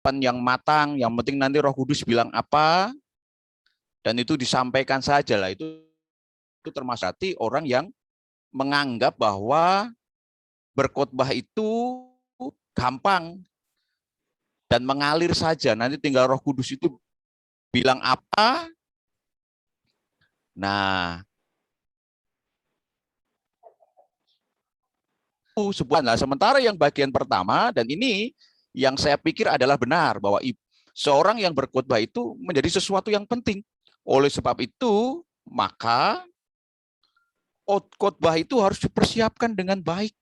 yang matang, yang penting nanti Roh Kudus bilang apa, dan itu disampaikan saja lah. Itu termasuk orang yang menganggap bahwa berkhotbah itu gampang dan mengalir saja. Nanti tinggal Roh Kudus itu bilang apa. Nah, sebuah sementara yang bagian pertama, dan ini yang saya pikir adalah benar, bahwa seorang yang berkhotbah itu menjadi sesuatu yang penting. Oleh sebab itu, maka khotbah itu harus dipersiapkan dengan baik.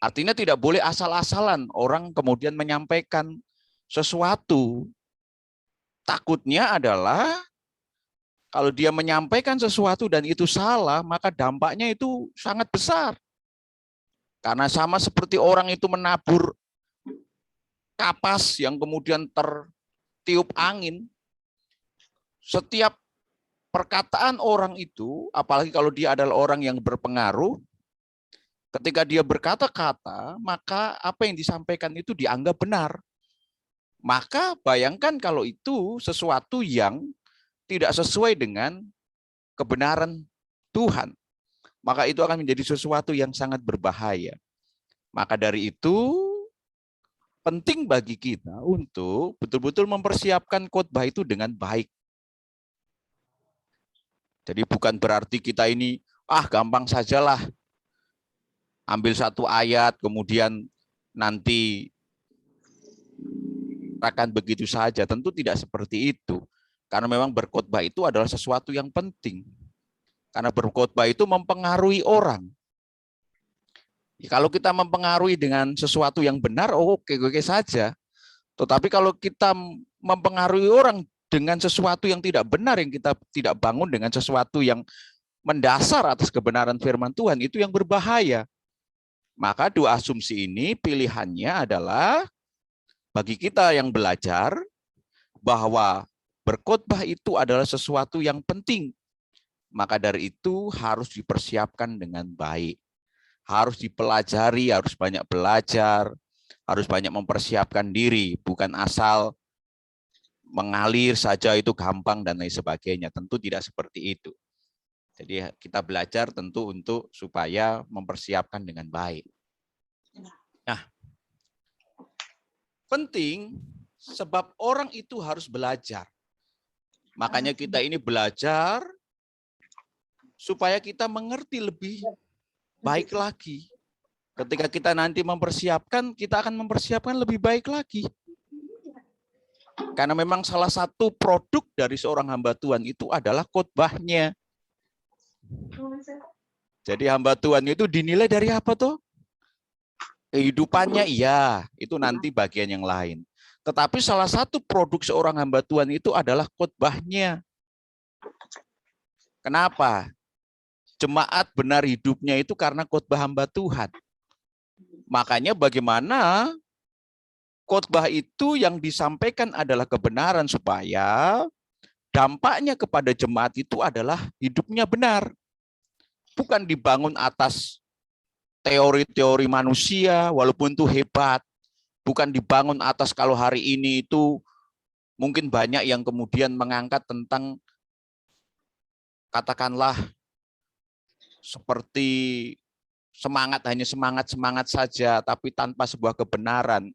Artinya tidak boleh asal-asalan orang kemudian menyampaikan sesuatu. Takutnya adalah kalau dia menyampaikan sesuatu dan itu salah, maka dampaknya itu sangat besar. Karena sama seperti orang itu menabur kapas yang kemudian tertiup angin, setiap perkataan orang itu, apalagi kalau dia adalah orang yang berpengaruh, ketika dia berkata-kata, maka apa yang disampaikan itu dianggap benar. Maka bayangkan kalau itu sesuatu yang tidak sesuai dengan kebenaran Tuhan, maka itu akan menjadi sesuatu yang sangat berbahaya. Maka dari itu, penting bagi kita untuk betul-betul mempersiapkan khotbah itu dengan baik. Jadi bukan berarti kita ini, gampang sajalah, ambil satu ayat, kemudian nanti akan begitu saja. Tentu tidak seperti itu. Karena memang berkhotbah itu adalah sesuatu yang penting. Karena berkhotbah itu mempengaruhi orang. Kalau kita mempengaruhi dengan sesuatu yang benar, oke saja. Tetapi kalau kita mempengaruhi orang dengan sesuatu yang tidak benar, yang kita tidak bangun dengan sesuatu yang mendasar atas kebenaran firman Tuhan, itu yang berbahaya. Maka dua asumsi ini pilihannya adalah bagi kita yang belajar bahwa berkhotbah itu adalah sesuatu yang penting. Maka dari itu harus dipersiapkan dengan baik. Harus dipelajari, harus banyak belajar, harus banyak mempersiapkan diri, bukan asal mengalir saja itu gampang dan lain sebagainya. Tentu tidak seperti itu. Jadi kita belajar tentu untuk supaya mempersiapkan dengan baik. Nah, penting sebab orang itu harus belajar. Makanya kita ini belajar supaya kita mengerti lebih baik lagi. Ketika kita nanti mempersiapkan, kita akan mempersiapkan lebih baik lagi. Karena memang salah satu produk dari seorang hamba Tuhan itu adalah khotbahnya. Jadi hamba Tuhan itu dinilai dari apa tuh? Kehidupannya, iya, itu nanti bagian yang lain. Tetapi salah satu produk seorang hamba Tuhan itu adalah khotbahnya. Kenapa? Jemaat benar hidupnya itu karena khotbah hamba Tuhan. Makanya bagaimana khotbah itu yang disampaikan adalah kebenaran supaya dampaknya kepada jemaat itu adalah hidupnya benar. Bukan dibangun atas teori-teori manusia, walaupun itu hebat. Bukan dibangun atas kalau hari ini itu mungkin banyak yang kemudian mengangkat tentang katakanlah seperti hanya semangat saja, tapi tanpa sebuah kebenaran.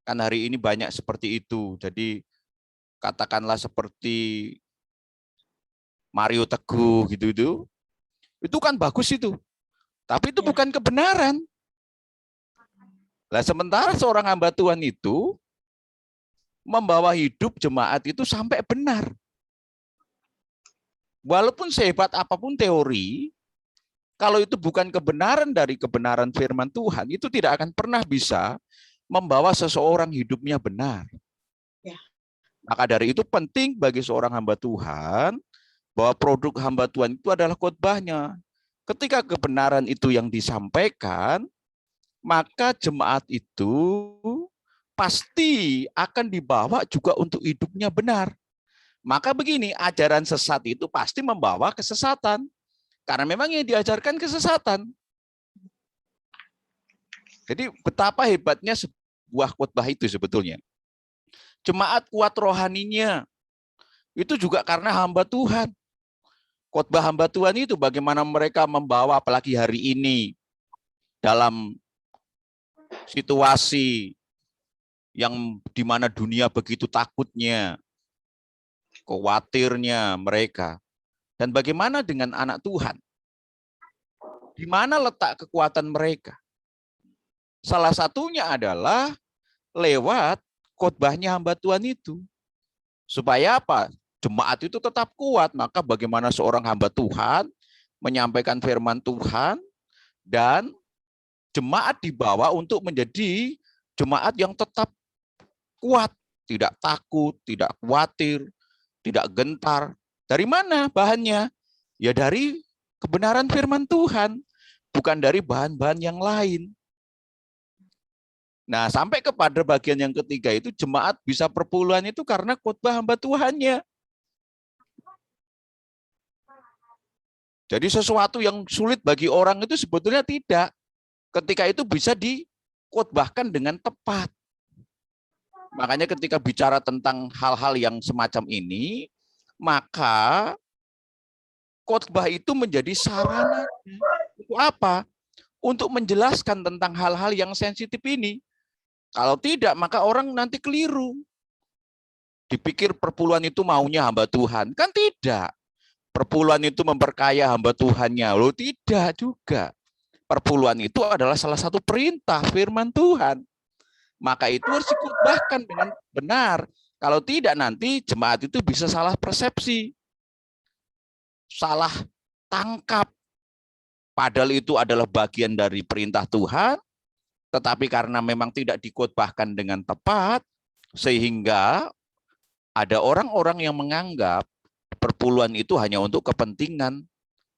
Kan hari ini banyak seperti itu. Jadi katakanlah seperti Mario Teguh gitu, itu kan bagus itu. Tapi itu bukan kebenaran. Nah, sementara seorang hamba Tuhan itu membawa hidup jemaat itu sampai benar. Walaupun sehebat apapun teori, kalau itu bukan kebenaran dari kebenaran firman Tuhan, itu tidak akan pernah bisa membawa seseorang hidupnya benar. Ya. Maka dari itu penting bagi seorang hamba Tuhan bahwa produk hamba Tuhan itu adalah khotbahnya. Ketika kebenaran itu yang disampaikan, maka jemaat itu pasti akan dibawa juga untuk hidupnya benar. Maka begini, ajaran sesat itu pasti membawa kesesatan. Karena memang yang diajarkan kesesatan. Jadi betapa hebatnya buah khotbah itu sebetulnya. Jemaat kuat rohaninya, itu juga karena hamba Tuhan. Khotbah hamba Tuhan itu bagaimana mereka membawa, apalagi hari ini, dalam situasi yang dimana dunia begitu takutnya, khawatirnya mereka. Dan bagaimana dengan anak Tuhan? Di mana letak kekuatan mereka? Salah satunya adalah lewat khotbahnya hamba Tuhan itu. Supaya apa? Jemaat itu tetap kuat. Maka bagaimana seorang hamba Tuhan menyampaikan firman Tuhan dan jemaat dibawa untuk menjadi jemaat yang tetap kuat, tidak takut, tidak khawatir, tidak gentar. Dari mana bahannya? Ya dari kebenaran firman Tuhan, bukan dari bahan-bahan yang lain. Nah, sampai kepada bagian yang ketiga itu, jemaat bisa perpuluhan itu karena khotbah hamba Tuhannya. Jadi sesuatu yang sulit bagi orang itu sebetulnya tidak. Ketika itu bisa dikhotbahkan dengan tepat. Makanya ketika bicara tentang hal-hal yang semacam ini, maka khotbah itu menjadi sarana. Untuk apa? Untuk menjelaskan tentang hal-hal yang sensitif ini. Kalau tidak, maka orang nanti keliru. Dipikir perpuluhan itu maunya hamba Tuhan. Kan tidak. Perpuluhan itu memperkaya hamba Tuhannya. Loh, tidak juga. Perpuluhan itu adalah salah satu perintah firman Tuhan. Maka itu harus dikhotbahkan dengan benar. Kalau tidak nanti jemaat itu bisa salah persepsi. Salah tangkap. Padahal itu adalah bagian dari perintah Tuhan. Tetapi karena memang tidak dikhotbahkan dengan tepat, sehingga ada orang-orang yang menganggap perpuluhan itu hanya untuk kepentingan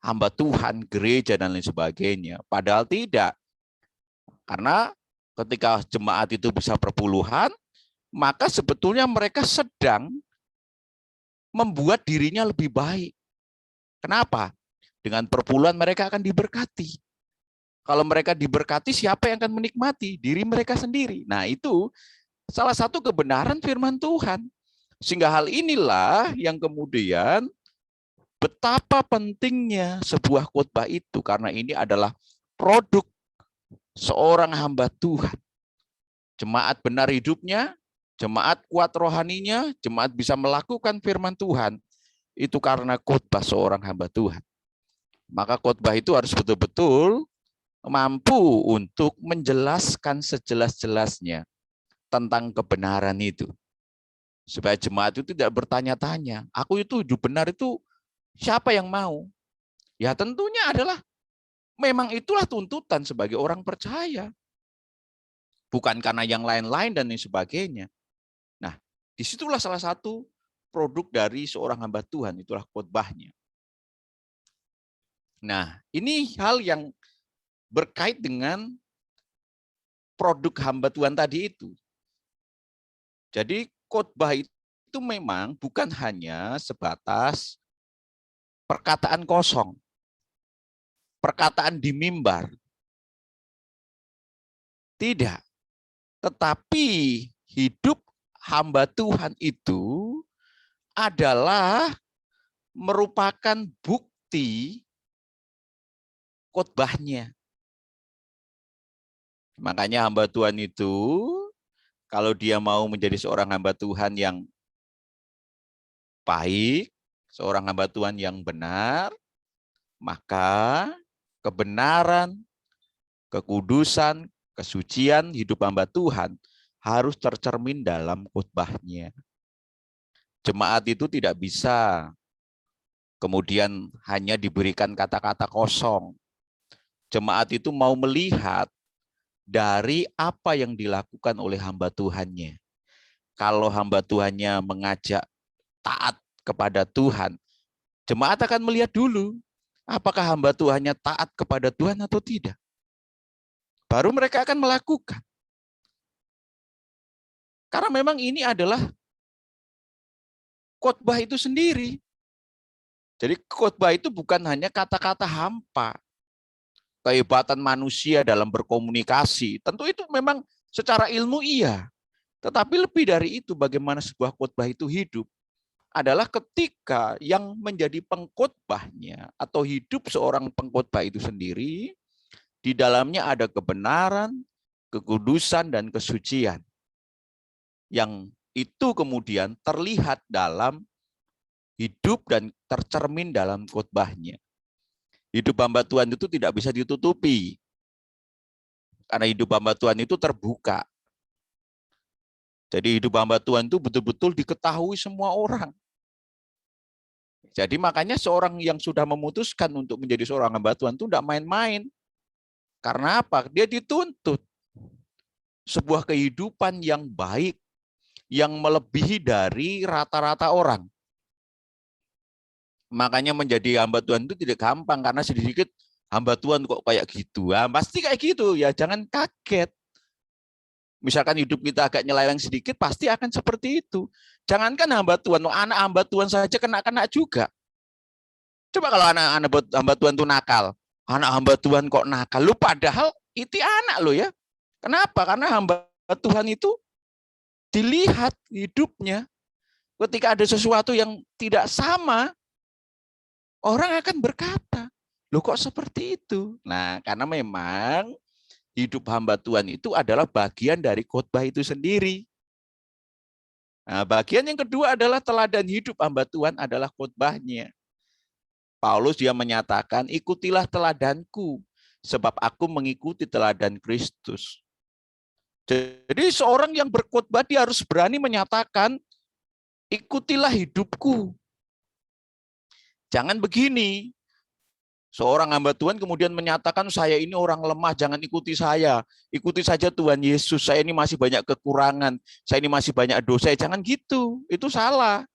hamba Tuhan, gereja, dan lain sebagainya. Padahal tidak. Karena ketika jemaat itu bisa perpuluhan, maka sebetulnya mereka sedang membuat dirinya lebih baik. Kenapa? Dengan perpuluhan mereka akan diberkati. Kalau mereka diberkati, siapa yang akan menikmati? Diri mereka sendiri. Nah, itu salah satu kebenaran firman Tuhan. Sehingga hal inilah yang kemudian betapa pentingnya sebuah khotbah itu. Karena ini adalah produk seorang hamba Tuhan. Jemaat benar hidupnya, jemaat kuat rohaninya, jemaat bisa melakukan firman Tuhan. Itu karena khotbah seorang hamba Tuhan. Maka khotbah itu harus betul-betul mampu untuk menjelaskan sejelas-jelasnya tentang kebenaran itu. Supaya jemaat itu tidak bertanya-tanya, aku itu hidup benar itu siapa yang mau? Ya tentunya adalah, memang itulah tuntutan sebagai orang percaya. Bukan karena yang lain-lain dan lain sebagainya. Nah, disitulah salah satu produk dari seorang hamba Tuhan, itulah khotbahnya. Nah, ini hal yang berkait dengan produk hamba Tuhan tadi itu. Jadi khotbah itu memang bukan hanya sebatas perkataan kosong, perkataan di mimbar. Tidak. Tetapi hidup hamba Tuhan itu adalah merupakan bukti khotbahnya. Makanya hamba Tuhan itu, kalau dia mau menjadi seorang hamba Tuhan yang baik, seorang hamba Tuhan yang benar, maka kebenaran, kekudusan, kesucian hidup hamba Tuhan harus tercermin dalam khotbahnya. Jemaat itu tidak bisa kemudian hanya diberikan kata-kata kosong. Jemaat itu mau melihat dari apa yang dilakukan oleh hamba Tuhannya. Kalau hamba Tuhannya mengajak taat kepada Tuhan, jemaat akan melihat dulu apakah hamba Tuhannya taat kepada Tuhan atau tidak. Baru mereka akan melakukan. Karena memang ini adalah khotbah itu sendiri. Jadi khotbah itu bukan hanya kata-kata hampa. Kehebatan manusia dalam berkomunikasi. Tentu itu memang Secara ilmu iya, tetapi lebih dari itu bagaimana sebuah khotbah itu hidup adalah ketika yang menjadi pengkhotbahnya atau hidup seorang pengkhotbah itu sendiri, di dalamnya ada kebenaran, kekudusan, dan kesucian. Yang itu kemudian terlihat dalam hidup dan tercermin dalam khotbahnya. Hidup hamba Tuhan itu tidak bisa ditutupi. Karena hidup hamba Tuhan itu terbuka. Jadi hidup hamba Tuhan itu betul-betul diketahui semua orang. Jadi makanya seorang yang sudah memutuskan untuk menjadi seorang hamba Tuhan itu tidak main-main. Karena apa? Dia dituntut sebuah kehidupan yang baik, yang melebihi dari rata-rata orang. Makanya menjadi hamba Tuhan itu tidak gampang, karena sedikit hamba Tuhan kok kayak gitu. Pasti kayak gitu, ya jangan kaget. Misalkan hidup kita agak nyeleweng sedikit, pasti akan seperti itu. Jangankan hamba Tuhan, anak hamba Tuhan saja kena-kena juga. Coba kalau anak-anak hamba Tuhan itu nakal, anak hamba Tuhan kok nakal, lu padahal itu anak lo ya. Kenapa? Karena hamba Tuhan itu dilihat hidupnya. Ketika ada sesuatu yang tidak sama, orang akan berkata, loh kok seperti itu? Nah, karena memang hidup hamba Tuhan itu adalah bagian dari khotbah itu sendiri. Nah, bagian yang kedua adalah teladan hidup hamba Tuhan adalah khotbahnya. Paulus dia menyatakan, ikutilah teladanku, sebab aku mengikuti teladan Kristus. Jadi seorang yang berkhotbah dia harus berani menyatakan, ikutilah hidupku. Jangan begini, seorang hamba Tuhan kemudian menyatakan, saya ini orang lemah, jangan ikuti saya. Ikuti saja Tuhan Yesus, saya ini masih banyak kekurangan, saya ini masih banyak dosa. Jangan gitu, itu salah.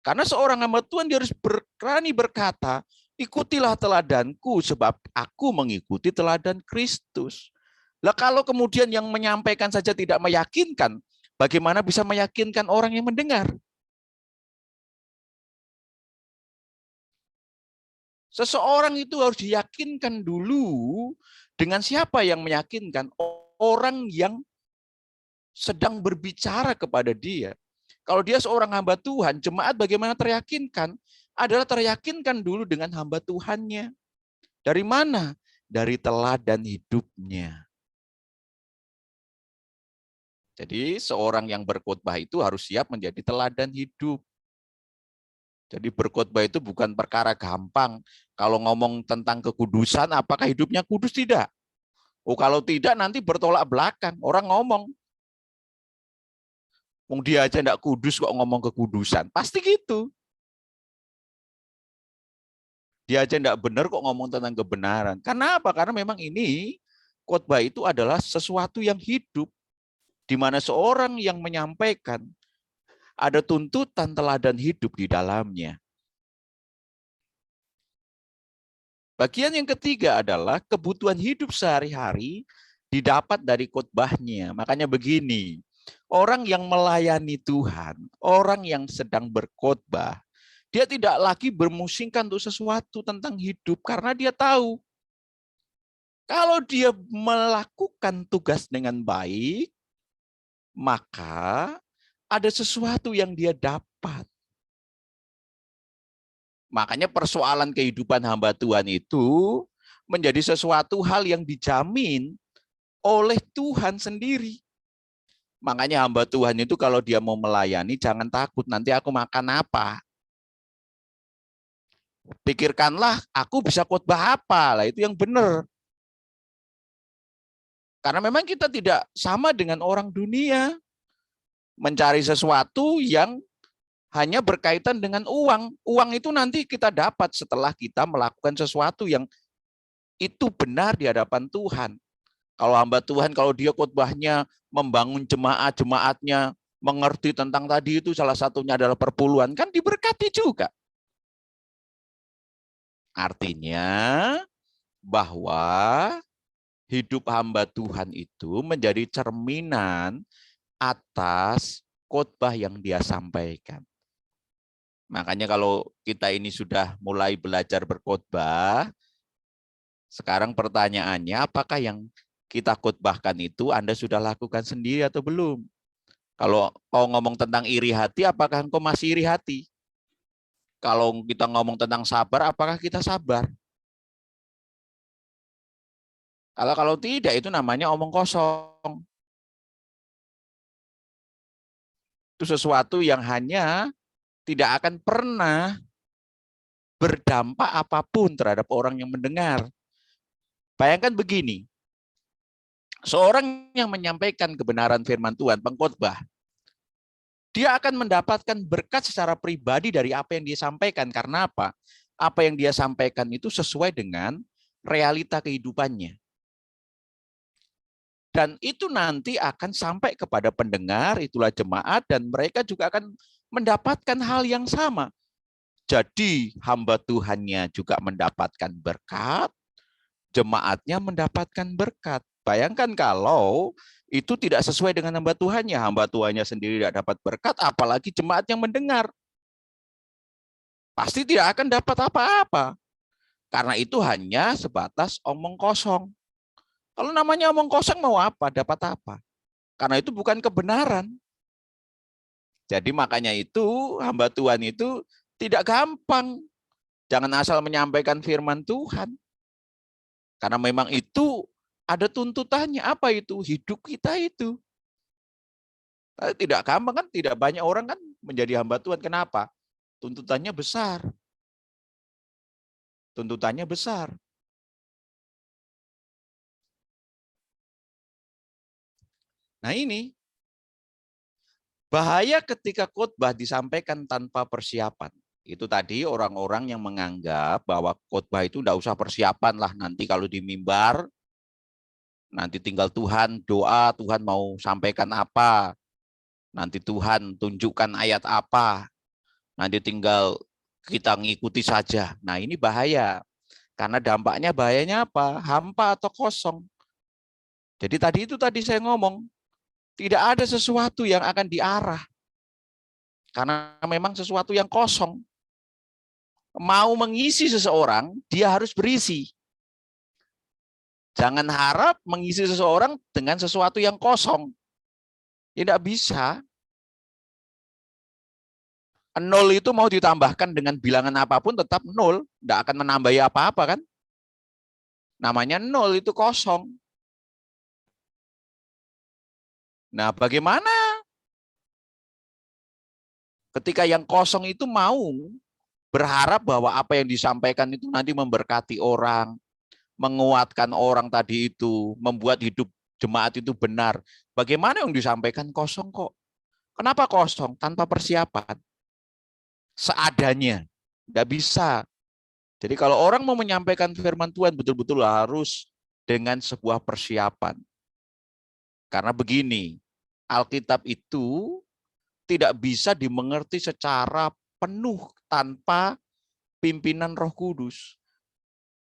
Karena seorang hamba Tuhan dia harus berani berkata, ikutilah teladanku sebab aku mengikuti teladan Kristus. Lah kalau kemudian yang menyampaikan saja tidak meyakinkan, bagaimana bisa meyakinkan orang yang mendengar? Seseorang itu harus diyakinkan dulu dengan siapa yang meyakinkan? Orang yang sedang berbicara kepada dia. Kalau dia seorang hamba Tuhan, jemaat bagaimana teryakinkan? Adalah teryakinkan dulu dengan hamba Tuhannya. Dari mana? Dari teladan hidupnya. Jadi seorang yang berkhotbah itu harus siap menjadi teladan hidup. Jadi berkhotbah itu bukan perkara gampang. Kalau ngomong tentang kekudusan, apakah hidupnya kudus? Tidak. Oh, kalau tidak nanti bertolak belakang. Orang ngomong, dia aja enggak kudus kok ngomong kekudusan. Pasti gitu. Dia aja enggak benar kok ngomong tentang kebenaran. Karena apa? Karena memang ini khotbah itu adalah sesuatu yang hidup, di mana seorang yang menyampaikan ada tuntutan teladan hidup di dalamnya. Bagian yang ketiga adalah kebutuhan hidup sehari-hari didapat dari khotbahnya. Makanya begini, orang yang melayani Tuhan, orang yang sedang berkhotbah, dia tidak lagi bermusingkan untuk sesuatu tentang hidup karena dia tahu kalau dia melakukan tugas dengan baik, maka ada sesuatu yang dia dapat. Makanya persoalan kehidupan hamba Tuhan itu menjadi sesuatu hal yang dijamin oleh Tuhan sendiri. Makanya hamba Tuhan itu kalau dia mau melayani, jangan takut nanti aku makan apa. Pikirkanlah aku bisa khotbah apa, lah itu yang benar. Karena memang kita tidak sama dengan orang dunia. Mencari sesuatu yang hanya berkaitan dengan uang. Uang itu nanti kita dapat setelah kita melakukan sesuatu yang itu benar di hadapan Tuhan. Kalau hamba Tuhan, kalau dia khotbahnya membangun jemaat-jemaatnya, mengerti tentang tadi itu salah satunya adalah perpuluhan, kan diberkati juga. Artinya bahwa hidup hamba Tuhan itu menjadi cerminan atas khotbah yang dia sampaikan. Makanya kalau kita ini sudah mulai belajar berkhotbah, sekarang pertanyaannya apakah yang kita khotbahkan itu Anda sudah lakukan sendiri atau belum? Kalau kau ngomong tentang iri hati, apakah engkau masih iri hati? Kalau kita ngomong tentang sabar, apakah kita sabar? Kalau tidak, itu namanya omong kosong. Itu sesuatu yang hanya tidak akan pernah berdampak apapun terhadap orang yang mendengar. Bayangkan begini, seorang yang menyampaikan kebenaran firman Tuhan, pengkhotbah, dia akan mendapatkan berkat secara pribadi dari apa yang dia sampaikan. Karena apa? Apa yang dia sampaikan itu sesuai dengan realita kehidupannya. Dan itu nanti akan sampai kepada pendengar, itulah jemaat, dan mereka juga akan mendapatkan hal yang sama. Jadi hamba Tuhannya juga mendapatkan berkat, jemaatnya mendapatkan berkat. Bayangkan kalau itu tidak sesuai dengan hamba Tuhannya sendiri tidak dapat berkat, apalagi jemaat yang mendengar. Pasti tidak akan dapat apa-apa. Karena itu hanya sebatas omong kosong. Kalau namanya omong kosong mau apa? Dapat apa? Karena itu bukan kebenaran. Jadi makanya itu hamba Tuhan itu tidak gampang. Jangan asal menyampaikan firman Tuhan. Karena memang itu ada tuntutannya. Apa itu? Hidup kita itu. Tidak gampang kan? Tidak banyak orang kan menjadi hamba Tuhan. Kenapa? Tuntutannya besar. Tuntutannya besar. Nah ini, bahaya ketika khotbah disampaikan tanpa persiapan. Itu tadi orang-orang yang menganggap bahwa khotbah itu tidak usah persiapan lah. Nanti kalau di mimbar, nanti tinggal Tuhan doa, Tuhan mau sampaikan apa. Nanti Tuhan tunjukkan ayat apa. Nanti tinggal kita ngikuti saja. Nah ini bahaya. Karena dampaknya bahayanya apa? Hampa atau kosong. Jadi tadi saya ngomong, tidak ada sesuatu yang akan diarah. Karena memang sesuatu yang kosong. Mau mengisi seseorang, dia harus berisi. Jangan harap mengisi seseorang dengan sesuatu yang kosong. Tidak bisa. 0 itu mau ditambahkan dengan bilangan apapun tetap 0. Tidak akan menambahi apa-apa kan. Namanya 0 itu kosong. Nah bagaimana ketika yang kosong itu mau berharap bahwa apa yang disampaikan itu nanti memberkati orang, menguatkan orang tadi itu, membuat hidup jemaat itu benar. Bagaimana yang disampaikan kosong kok? Kenapa kosong? Tanpa persiapan. Seadanya. Nggak bisa. Jadi kalau orang mau menyampaikan firman Tuhan betul-betul harus dengan sebuah persiapan. Karena begini, Alkitab itu tidak bisa dimengerti secara penuh tanpa pimpinan Roh Kudus.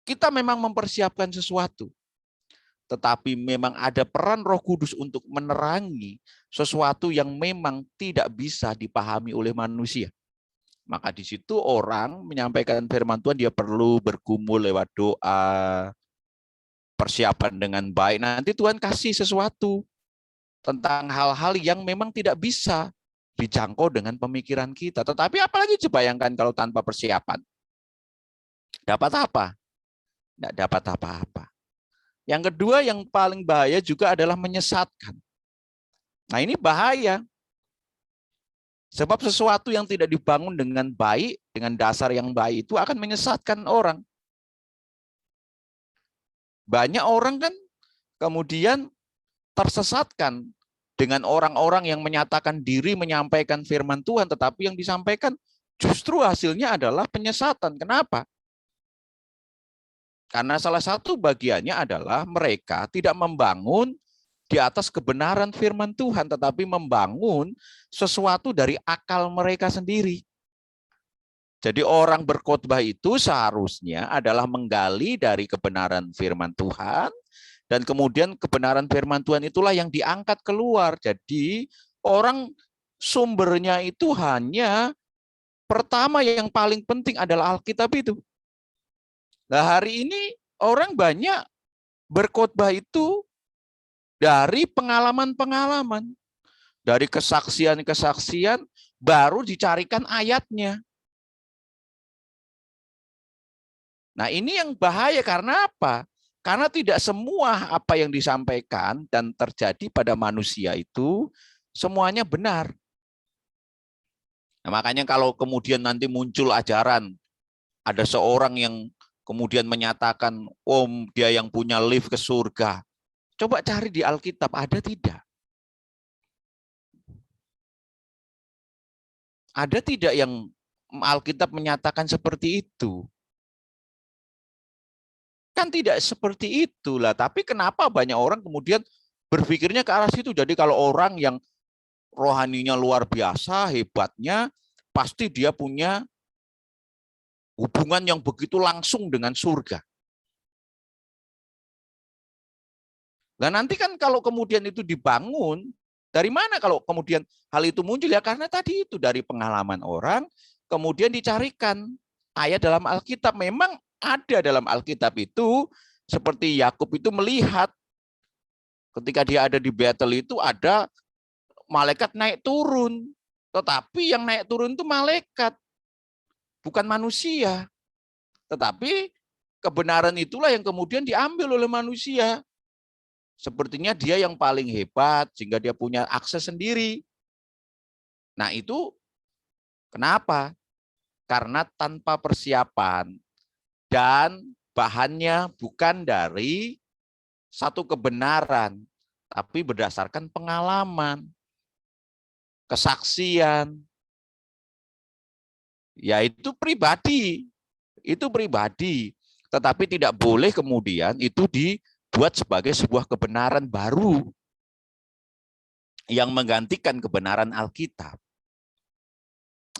Kita memang mempersiapkan sesuatu, tetapi memang ada peran Roh Kudus untuk menerangi sesuatu yang memang tidak bisa dipahami oleh manusia. Maka di situ orang menyampaikan firman Tuhan, dia perlu bergumul lewat doa, persiapan dengan baik. Nanti Tuhan kasih sesuatu tentang hal-hal yang memang tidak bisa dijangkau dengan pemikiran kita. Tetapi apalagi bayangkan kalau tanpa persiapan. Dapat apa? Tidak dapat apa-apa. Yang kedua yang paling bahaya juga adalah menyesatkan. Nah ini bahaya. Sebab sesuatu yang tidak dibangun dengan baik, dengan dasar yang baik itu akan menyesatkan orang. Banyak orang kan kemudian tersesatkan dengan orang-orang yang menyatakan diri menyampaikan firman Tuhan, tetapi yang disampaikan justru hasilnya adalah penyesatan. Kenapa? Karena salah satu bagiannya adalah mereka tidak membangun di atas kebenaran firman Tuhan, tetapi membangun sesuatu dari akal mereka sendiri. Jadi orang berkhotbah itu seharusnya adalah menggali dari kebenaran firman Tuhan, dan kemudian kebenaran firman Tuhan itulah yang diangkat keluar. Jadi orang sumbernya itu hanya pertama yang paling penting adalah Alkitab itu. Nah hari ini orang banyak berkhotbah itu Dari pengalaman-pengalaman, dari kesaksian-kesaksian, baru dicarikan ayatnya. Nah, ini yang bahaya karena apa? Karena tidak semua apa yang disampaikan dan terjadi pada manusia itu semuanya benar. Nah, makanya kalau kemudian nanti muncul ajaran, ada seorang yang kemudian menyatakan, dia yang punya lift ke surga. Coba cari di Alkitab, ada tidak? Ada tidak yang Alkitab menyatakan seperti itu? Kan tidak seperti itulah. Tapi kenapa banyak orang kemudian berpikirnya ke arah situ? Jadi kalau orang yang rohaninya luar biasa, hebatnya, pasti dia punya hubungan yang begitu langsung dengan surga. Nah nanti kan kalau kemudian itu dibangun, dari mana kalau kemudian hal itu muncul? Ya karena tadi itu dari pengalaman orang, kemudian dicarikan ayat dalam Alkitab. Memang ada dalam Alkitab itu, seperti Yakub itu melihat ketika dia ada di Betel itu ada malaikat naik turun. Tetapi yang naik turun itu malaikat, bukan manusia. Tetapi kebenaran itulah yang kemudian diambil oleh manusia. Sepertinya dia yang paling hebat, sehingga dia punya akses sendiri. Nah itu kenapa? Karena tanpa persiapan dan bahannya bukan dari satu kebenaran, tapi berdasarkan pengalaman, kesaksian, yaitu pribadi. Itu pribadi. Tetapi tidak boleh kemudian itu dibuat sebagai sebuah kebenaran baru yang menggantikan kebenaran Alkitab.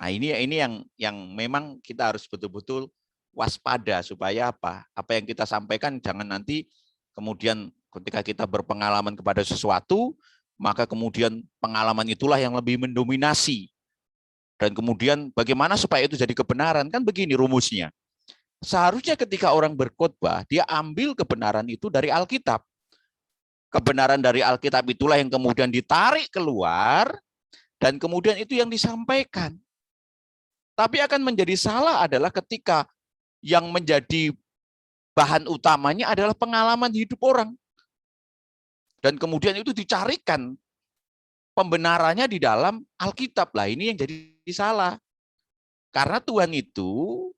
Nah, ini yang memang kita harus betul-betul waspada supaya apa? Apa yang kita sampaikan jangan nanti kemudian ketika kita berpengalaman kepada sesuatu, maka kemudian pengalaman itulah yang lebih mendominasi. Dan kemudian bagaimana supaya itu jadi kebenaran? Kan begini rumusnya. Seharusnya ketika orang berkhotbah, dia ambil kebenaran itu dari Alkitab. Kebenaran dari Alkitab itulah yang kemudian ditarik keluar dan kemudian itu yang disampaikan. Tapi akan menjadi salah adalah ketika yang menjadi bahan utamanya adalah pengalaman hidup orang. Dan kemudian itu dicarikan pembenarannya di dalam Alkitab. Lah ini yang jadi salah. Karena Tuhan itu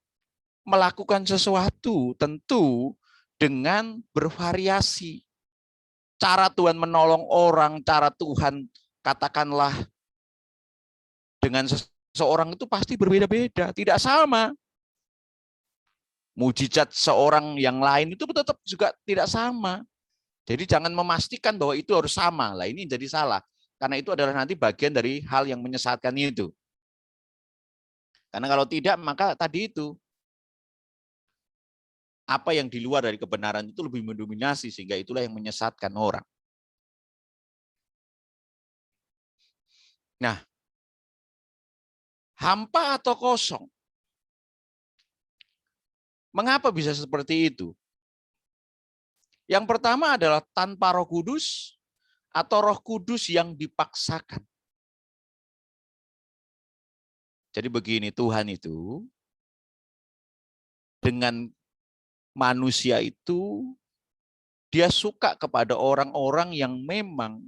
melakukan sesuatu tentu dengan bervariasi. Cara Tuhan menolong orang, cara Tuhan katakanlah dengan seseorang itu pasti berbeda-beda, tidak sama. Mujizat seorang yang lain itu tetap juga tidak sama. Jadi jangan memastikan bahwa itu harus sama. Lah ini jadi salah. Karena itu adalah nanti bagian dari hal yang menyesatkan itu. Karena kalau tidak maka tadi itu apa yang di luar dari kebenaran itu lebih mendominasi sehingga itulah yang menyesatkan orang. Nah, hampa atau kosong. Mengapa bisa seperti itu? Yang pertama adalah tanpa Roh Kudus atau Roh Kudus yang dipaksakan. Jadi begini, Tuhan itu dengan manusia itu dia suka kepada orang-orang yang memang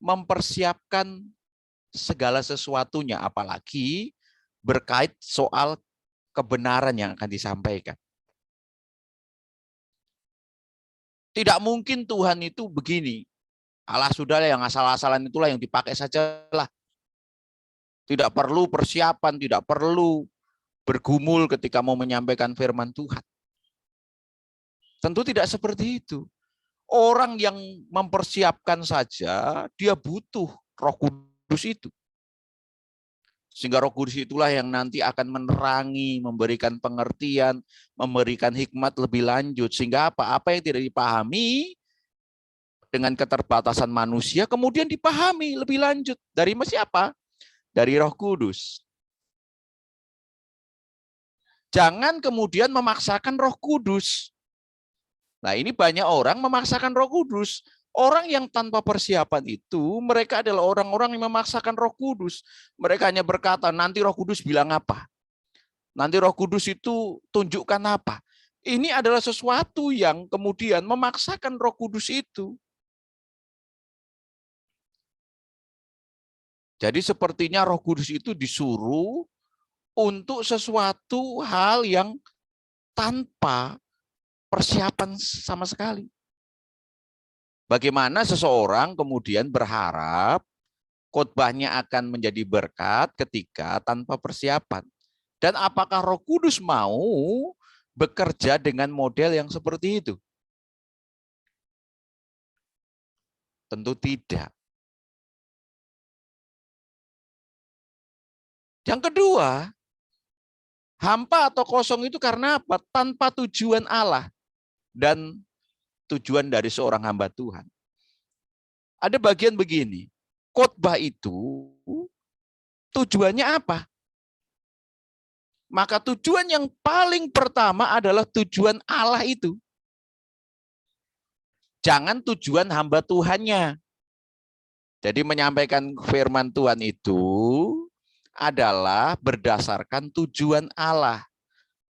mempersiapkan segala sesuatunya, apalagi berkait soal kebenaran yang akan disampaikan. Tidak mungkin Tuhan itu begini. Allah sudahlah yang asal-asalan itulah yang dipakai sajalah. Tidak perlu persiapan, tidak perlu bergumul ketika mau menyampaikan firman Tuhan. Tentu tidak seperti itu. Orang yang mempersiapkan saja, dia butuh Roh Kudus itu. Sehingga Roh Kudus itulah yang nanti akan menerangi, memberikan pengertian, memberikan hikmat lebih lanjut. Sehingga apa yang tidak dipahami dengan keterbatasan manusia, kemudian dipahami lebih lanjut. Dari siapa? Dari Roh Kudus. Jangan kemudian memaksakan Roh Kudus. Nah ini banyak orang memaksakan Roh Kudus. Orang yang tanpa persiapan itu, mereka adalah orang-orang yang memaksakan Roh Kudus. Mereka hanya berkata, nanti Roh Kudus bilang apa? Nanti Roh Kudus itu tunjukkan apa? Ini adalah sesuatu yang kemudian memaksakan Roh Kudus itu. Jadi sepertinya Roh Kudus itu disuruh untuk sesuatu hal yang tanpa persiapan sama sekali. Bagaimana seseorang kemudian berharap khotbahnya akan menjadi berkat ketika tanpa persiapan? Dan apakah Roh Kudus mau bekerja dengan model yang seperti itu? Tentu tidak. Yang kedua, hampa atau kosong itu karena apa? Tanpa tujuan Allah dan tujuan dari seorang hamba Tuhan. Ada bagian begini, khotbah itu tujuannya apa? Maka tujuan yang paling pertama adalah tujuan Allah itu. Jangan tujuan hamba Tuhannya. Jadi menyampaikan firman Tuhan itu adalah berdasarkan tujuan Allah,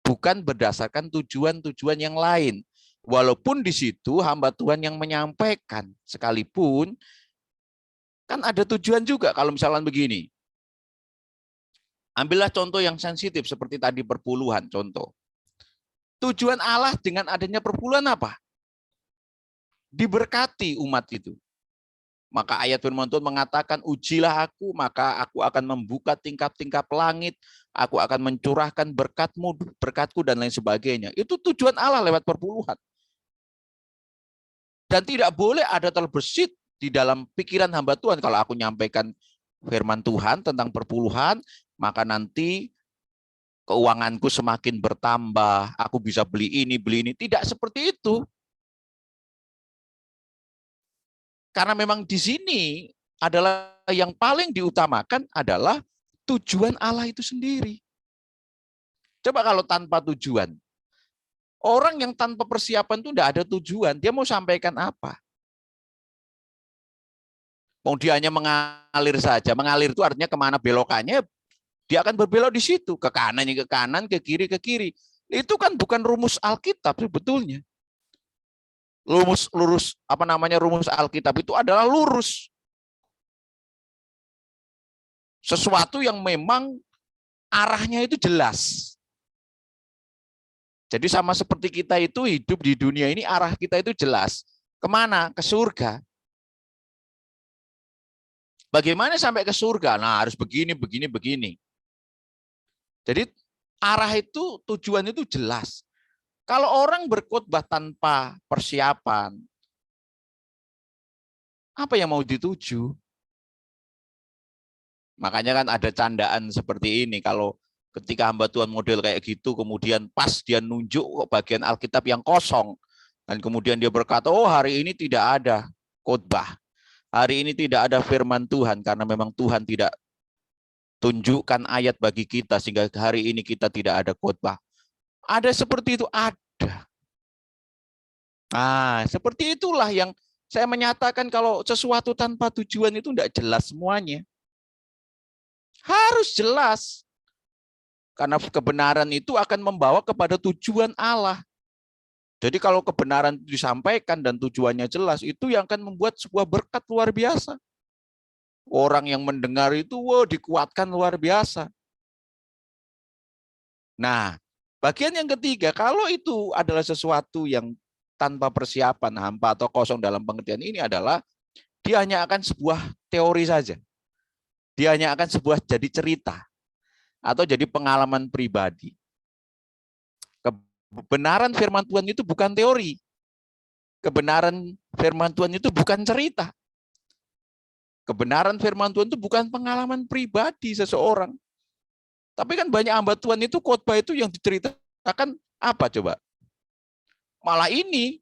bukan berdasarkan tujuan-tujuan yang lain. Walaupun di situ hamba Tuhan yang menyampaikan, sekalipun kan ada tujuan juga. Kalau misalnya begini, ambillah contoh yang sensitif seperti tadi perpuluhan contoh. Tujuan Allah dengan adanya perpuluhan apa? Diberkati umat itu. Maka ayat firman Tuhan mengatakan, ujilah aku, maka aku akan membuka tingkap-tingkap langit, aku akan mencurahkan berkatmu, berkatku, dan lain sebagainya. Itu tujuan Allah lewat perpuluhan. Dan tidak boleh ada terbesit di dalam pikiran hamba Tuhan, kalau aku nyampaikan firman Tuhan tentang perpuluhan, maka nanti keuanganku semakin bertambah, aku bisa beli ini, beli ini. Tidak seperti itu. Karena memang di sini adalah yang paling diutamakan adalah tujuan Allah itu sendiri. Coba kalau tanpa tujuan. Orang yang tanpa persiapan itu tidak ada tujuan. Dia mau sampaikan apa? Mau dia hanya mengalir saja. Mengalir itu artinya kemana belokannya, dia akan berbelok di situ. Ke kanan, ke kiri, ke kiri. Itu kan bukan rumus Alkitab sebetulnya. Rumus Alkitab itu adalah lurus. Sesuatu yang memang arahnya itu jelas. Jadi sama seperti kita itu hidup di dunia ini, arah kita itu jelas. Kemana? Ke surga. Bagaimana sampai ke surga? Nah, harus begini, begini, begini. Jadi arah itu, tujuan itu jelas. Kalau orang berkhotbah tanpa persiapan, apa yang mau dituju? Makanya kan ada candaan seperti ini, kalau ketika hamba Tuhan model kayak gitu, kemudian pas dia nunjuk bagian Alkitab yang kosong, dan kemudian dia berkata, oh hari ini tidak ada khotbah, hari ini tidak ada firman Tuhan, karena memang Tuhan tidak tunjukkan ayat bagi kita, sehingga hari ini kita tidak ada khotbah. Ada seperti itu, ada. Nah, seperti itulah yang saya menyatakan kalau sesuatu tanpa tujuan itu tidak jelas semuanya. Harus jelas. Karena kebenaran itu akan membawa kepada tujuan Allah. Jadi kalau kebenaran disampaikan dan tujuannya jelas, itu yang akan membuat sebuah berkat luar biasa. Orang yang mendengar itu, wow, dikuatkan luar biasa. Nah, bagian yang ketiga, kalau itu adalah sesuatu yang tanpa persiapan, hampa atau kosong dalam pengertian ini adalah dia hanya akan sebuah teori saja. Dia hanya akan sebuah jadi cerita atau jadi pengalaman pribadi. Kebenaran firman Tuhan itu bukan teori. Kebenaran firman Tuhan itu bukan cerita. Kebenaran firman Tuhan itu bukan pengalaman pribadi seseorang. Tapi kan banyak hamba Tuhan itu khotbah itu yang diceritakan apa coba? Malah ini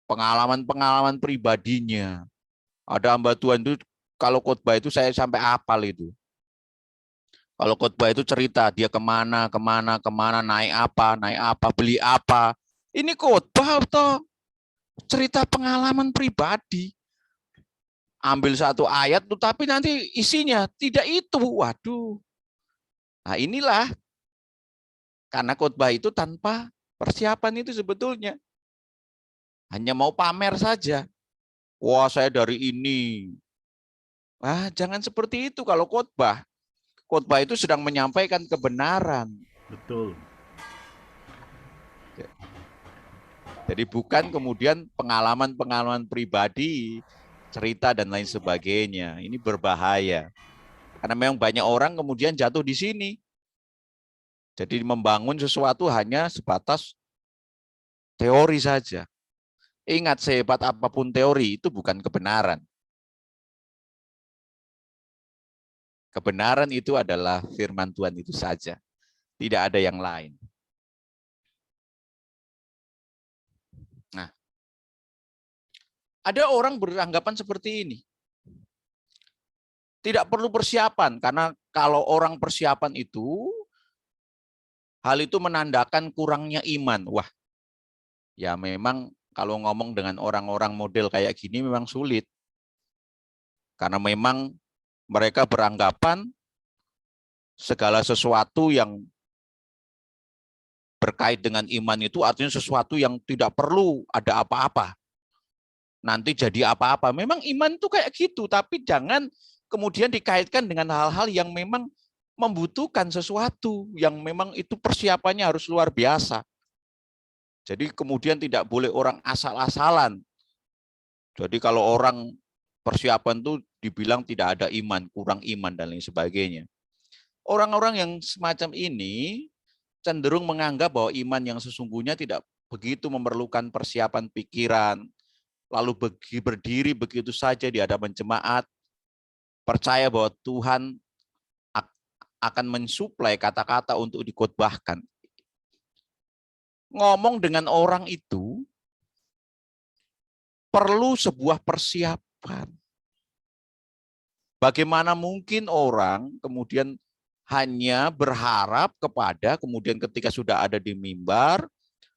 pengalaman-pengalaman pribadinya. Ada hamba Tuhan itu kalau khotbah itu saya sampai hafal itu. Kalau khotbah itu cerita dia kemana, naik apa, beli apa. Ini khotbah toh. cerita pengalaman pribadi. Ambil satu ayat, tapi nanti isinya tidak itu. Waduh. Nah inilah, karena khotbah itu tanpa persiapan itu sebetulnya. Hanya mau pamer saja. Wah saya dari ini. Wah jangan seperti itu kalau khotbah. Khotbah itu sedang menyampaikan kebenaran. Betul. Jadi bukan kemudian pengalaman-pengalaman pribadi, cerita dan lain sebagainya. Ini berbahaya. Karena memang banyak orang kemudian jatuh di sini. Jadi membangun sesuatu hanya sebatas teori saja. Ingat, sehebat apapun teori itu bukan kebenaran. Kebenaran itu adalah firman Tuhan itu saja. Tidak ada yang lain. Nah, ada orang beranggapan seperti ini. Tidak perlu persiapan, karena kalau orang persiapan itu, hal itu menandakan kurangnya iman. Wah, ya memang kalau ngomong dengan orang-orang model kayak gini memang sulit. Karena memang mereka beranggapan segala sesuatu yang berkait dengan iman itu artinya sesuatu yang tidak perlu ada apa-apa. Nanti jadi apa-apa. Memang iman itu kayak gitu, tapi jangan kemudian dikaitkan dengan hal-hal yang memang membutuhkan sesuatu, yang memang itu persiapannya harus luar biasa. Jadi kemudian tidak boleh orang asal-asalan. Jadi kalau orang persiapan itu dibilang tidak ada iman, kurang iman dan lain sebagainya. Orang-orang yang semacam ini cenderung menganggap bahwa iman yang sesungguhnya tidak begitu memerlukan persiapan pikiran, lalu berdiri begitu saja di hadapan jemaat, percaya bahwa Tuhan akan mensuplai kata-kata untuk dikhotbahkan. Ngomong dengan orang itu perlu sebuah persiapan. Bagaimana mungkin orang kemudian hanya berharap kepada, kemudian ketika sudah ada di mimbar,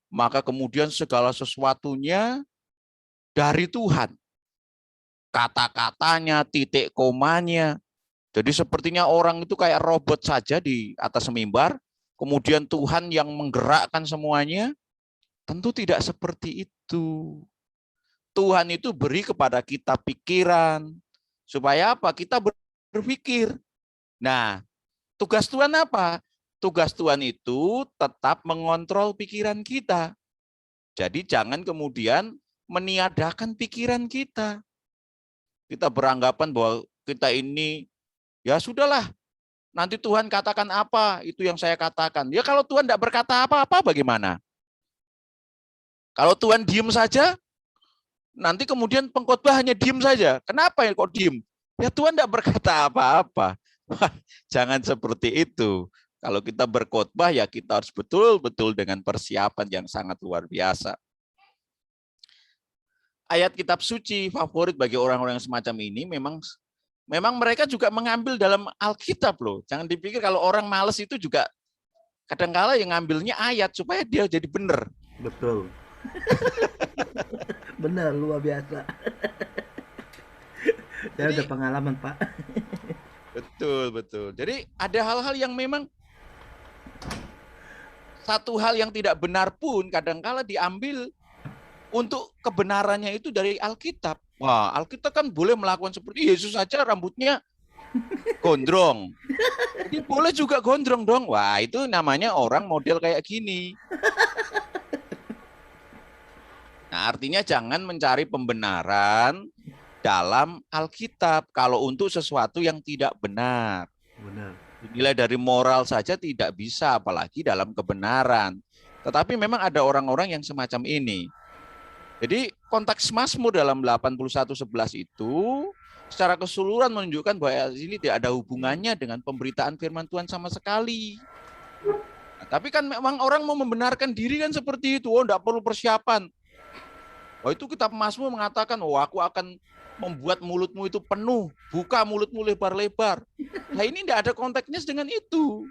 maka kemudian segala sesuatunya dari Tuhan. Kata-katanya, titik komanya. Jadi sepertinya orang itu kayak robot saja di atas mimbar, kemudian Tuhan yang menggerakkan semuanya. Tentu tidak seperti itu. Tuhan itu beri kepada kita pikiran, supaya apa? Kita berpikir. Nah, tugas Tuhan apa? Tugas Tuhan itu tetap mengontrol pikiran kita. Jadi jangan kemudian meniadakan pikiran kita. Kita beranggapan bahwa kita ini, ya sudahlah, nanti Tuhan katakan apa, itu yang saya katakan. Ya kalau Tuhan tidak berkata apa-apa bagaimana? Kalau Tuhan diem saja, nanti kemudian pengkhotbah hanya diem saja. Kenapa ya kok diem? Ya Tuhan tidak berkata apa-apa. Jangan seperti itu. Kalau kita berkhotbah ya kita harus betul-betul dengan persiapan yang sangat luar biasa. Ayat kitab suci favorit bagi orang-orang semacam ini memang mereka juga mengambil dalam Alkitab loh. Jangan dipikir kalau orang malas itu juga kadang-kala yang ngambilnya ayat supaya dia jadi benar. Betul. Benar, luar biasa. Saya udah pengalaman, Pak. Betul. Jadi ada hal-hal yang memang satu hal yang tidak benar pun kadang-kala diambil untuk kebenarannya itu dari Alkitab. Wah, Alkitab kan boleh melakukan seperti Yesus saja rambutnya gondrong. Jadi boleh juga gondrong dong. Wah, itu namanya orang model kayak gini. Nah, artinya jangan mencari pembenaran dalam Alkitab kalau untuk sesuatu yang tidak benar. Benar. Nilai dari moral saja tidak bisa, apalagi dalam kebenaran. Tetapi memang ada orang-orang yang semacam ini. Jadi konteks Mazmur dalam 81:11 itu secara keseluruhan menunjukkan bahwa ini tidak ada hubungannya dengan pemberitaan firman Tuhan sama sekali. Nah, tapi kan memang orang mau membenarkan diri kan seperti itu. Oh, tidak perlu persiapan. Oh, itu kitab Mazmur mengatakan, oh aku akan membuat mulutmu itu penuh, buka mulutmu lebar-lebar. Nah ini tidak ada konteksnya dengan itu.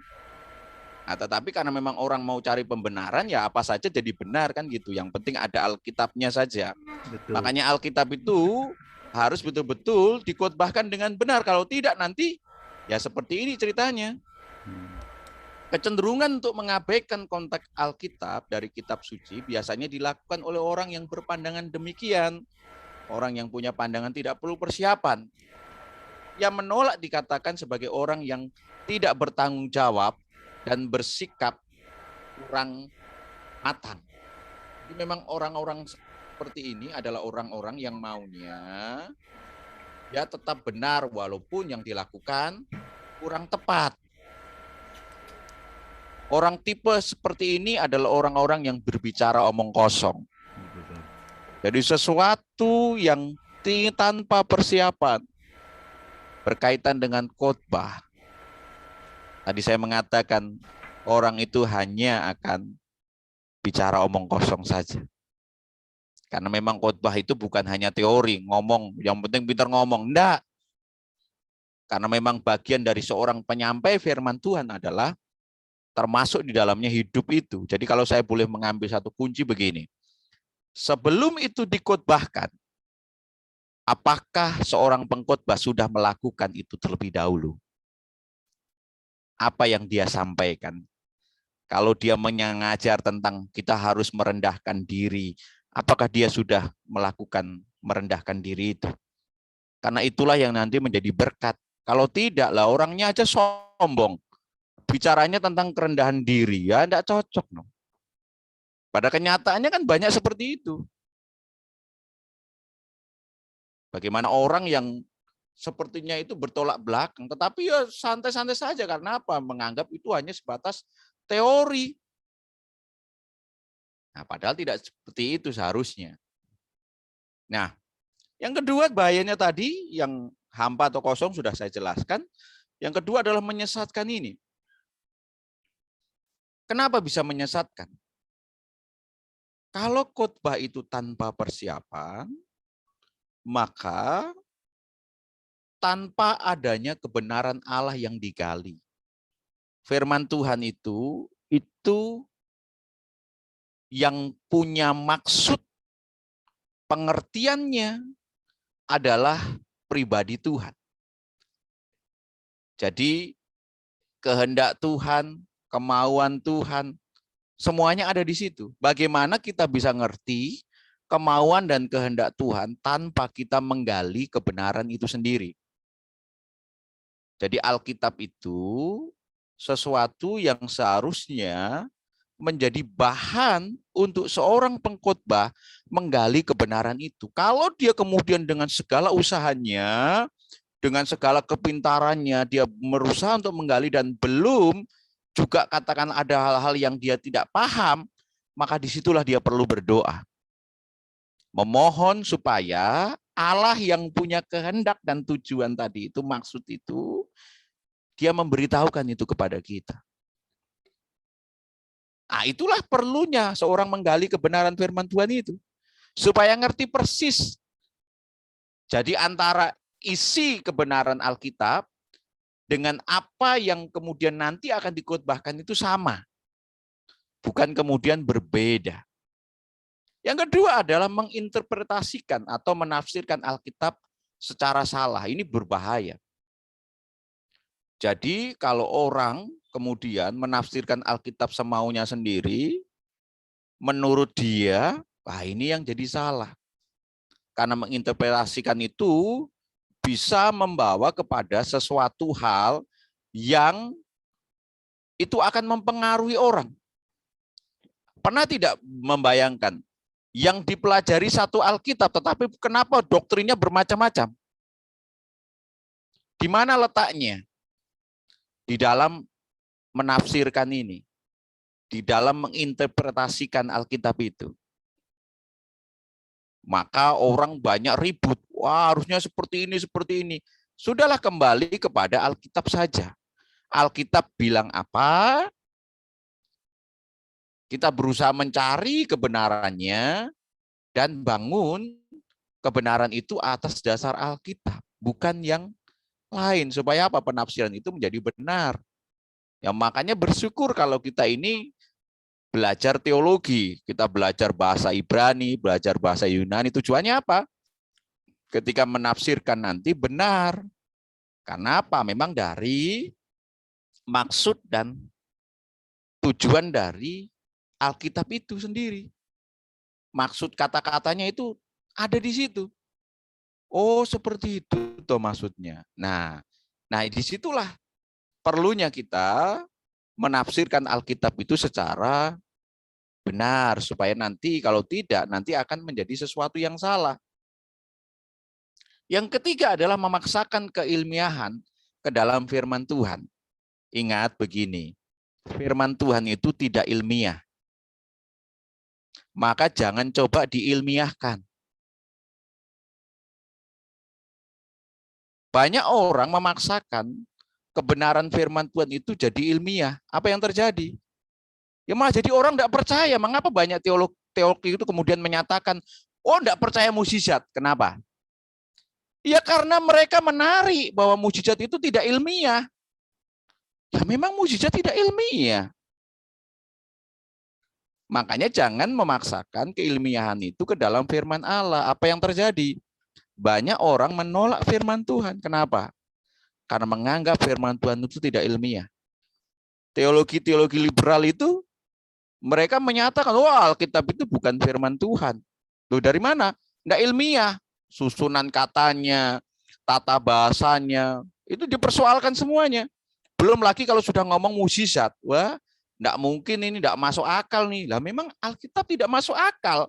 Nah, tetapi karena memang orang mau cari pembenaran, ya apa saja jadi benar kan gitu. Yang penting ada Alkitabnya saja. Betul. Makanya Alkitab itu harus betul-betul dikhotbahkan dengan benar. Kalau tidak nanti ya seperti ini ceritanya. Kecenderungan untuk mengabaikan konteks Alkitab dari kitab suci biasanya dilakukan oleh orang yang berpandangan demikian. Orang yang punya pandangan tidak perlu persiapan. Yang menolak dikatakan sebagai orang yang tidak bertanggung jawab dan bersikap kurang matang. Jadi memang orang-orang seperti ini adalah orang-orang yang maunya ya tetap benar walaupun yang dilakukan kurang tepat. Orang tipe seperti ini adalah orang-orang yang berbicara omong kosong. Jadi sesuatu yang tanpa persiapan berkaitan dengan khotbah. Tadi saya mengatakan orang itu hanya akan bicara omong kosong saja. Karena memang khotbah itu bukan hanya teori, ngomong, yang penting pintar ngomong. Enggak. Karena memang bagian dari seorang penyampai firman Tuhan adalah termasuk di dalamnya hidup itu. Jadi kalau saya boleh mengambil satu kunci begini. Sebelum itu dikhotbahkan, apakah seorang pengkhotbah sudah melakukan itu terlebih dahulu? Apa yang dia sampaikan? Kalau dia mengajar tentang kita harus merendahkan diri, apakah dia sudah melakukan merendahkan diri itu? Karena itulah yang nanti menjadi berkat. Kalau tidak, lah orangnya aja sombong. Bicaranya tentang kerendahan diri, ya enggak cocok. No. Pada kenyataannya kan banyak seperti itu. Bagaimana orang yang sepertinya itu bertolak belakang, tetapi ya santai-santai saja. Karena apa? Menganggap itu hanya sebatas teori. Nah, padahal tidak seperti itu seharusnya. Nah, yang kedua bahayanya tadi, yang hampa atau kosong sudah saya jelaskan. Yang kedua adalah menyesatkan ini. Kenapa bisa menyesatkan? Kalau khotbah itu tanpa persiapan, maka tanpa adanya kebenaran Allah yang digali. Firman Tuhan itu yang punya maksud pengertiannya adalah pribadi Tuhan. Jadi kehendak Tuhan, kemauan Tuhan, semuanya ada di situ. Bagaimana kita bisa ngerti kemauan dan kehendak Tuhan tanpa kita menggali kebenaran itu sendiri? Jadi Alkitab itu sesuatu yang seharusnya menjadi bahan untuk seorang pengkhotbah menggali kebenaran itu. Kalau dia kemudian dengan segala usahanya, dengan segala kepintarannya, dia berusaha untuk menggali dan belum juga katakan ada hal-hal yang dia tidak paham, maka disitulah dia perlu berdoa. Memohon supaya Allah yang punya kehendak dan tujuan tadi itu, maksud itu, dia memberitahukan itu kepada kita. Nah, itulah perlunya seorang menggali kebenaran firman Tuhan itu. Supaya ngerti persis. Jadi antara isi kebenaran Alkitab dengan apa yang kemudian nanti akan dikhotbahkan itu sama. Bukan kemudian berbeda. Yang kedua adalah menginterpretasikan atau menafsirkan Alkitab secara salah. Ini berbahaya. Jadi kalau orang kemudian menafsirkan Alkitab semaunya sendiri, menurut dia, wah ini yang jadi salah. Karena menginterpretasikan itu bisa membawa kepada sesuatu hal yang itu akan mempengaruhi orang. Pernah tidak membayangkan yang dipelajari satu Alkitab, tetapi kenapa doktrinnya bermacam-macam? Di mana letaknya? Di dalam menafsirkan ini. Di dalam menginterpretasikan Alkitab itu. Maka orang banyak ribut. Wah, harusnya seperti ini, seperti ini. Sudahlah kembali kepada Alkitab saja. Alkitab bilang apa? Kita berusaha mencari kebenarannya dan bangun kebenaran itu atas dasar Alkitab, bukan yang lain. Supaya apa? Penafsiran itu menjadi benar. Ya makanya bersyukur kalau kita ini belajar teologi, kita belajar bahasa Ibrani, belajar bahasa Yunani, tujuannya apa? Ketika menafsirkan nanti benar. Karena apa? Memang dari maksud dan tujuan dari Alkitab itu sendiri. Maksud kata-katanya itu ada di situ. Oh, seperti itu toh maksudnya. Nah, disitulah perlunya kita menafsirkan Alkitab itu secara benar, supaya nanti kalau tidak, nanti akan menjadi sesuatu yang salah. Yang ketiga adalah memaksakan keilmiahan ke dalam firman Tuhan. Ingat begini, firman Tuhan itu tidak ilmiah. Maka jangan coba diilmiahkan. Banyak orang memaksakan kebenaran firman Tuhan itu jadi ilmiah. Apa yang terjadi? Ya malah jadi orang tidak percaya. Mengapa banyak teologi itu kemudian menyatakan, oh tidak percaya mukjizat. Kenapa? Ya karena mereka menarik bahwa mukjizat itu tidak ilmiah. Ya memang mukjizat tidak ilmiah. Makanya jangan memaksakan keilmiahan itu ke dalam firman Allah. Apa yang terjadi? Banyak orang menolak firman Tuhan. Kenapa? Karena menganggap firman Tuhan itu tidak ilmiah. Teologi-teologi liberal itu mereka menyatakan, wah Alkitab itu bukan firman Tuhan. Loh dari mana? Nggak ilmiah. Susunan katanya, tata bahasanya, itu dipersoalkan semuanya. Belum lagi kalau sudah ngomong mukjizat. Wah, nggak mungkin ini, nggak masuk akal nih. Lah memang Alkitab tidak masuk akal.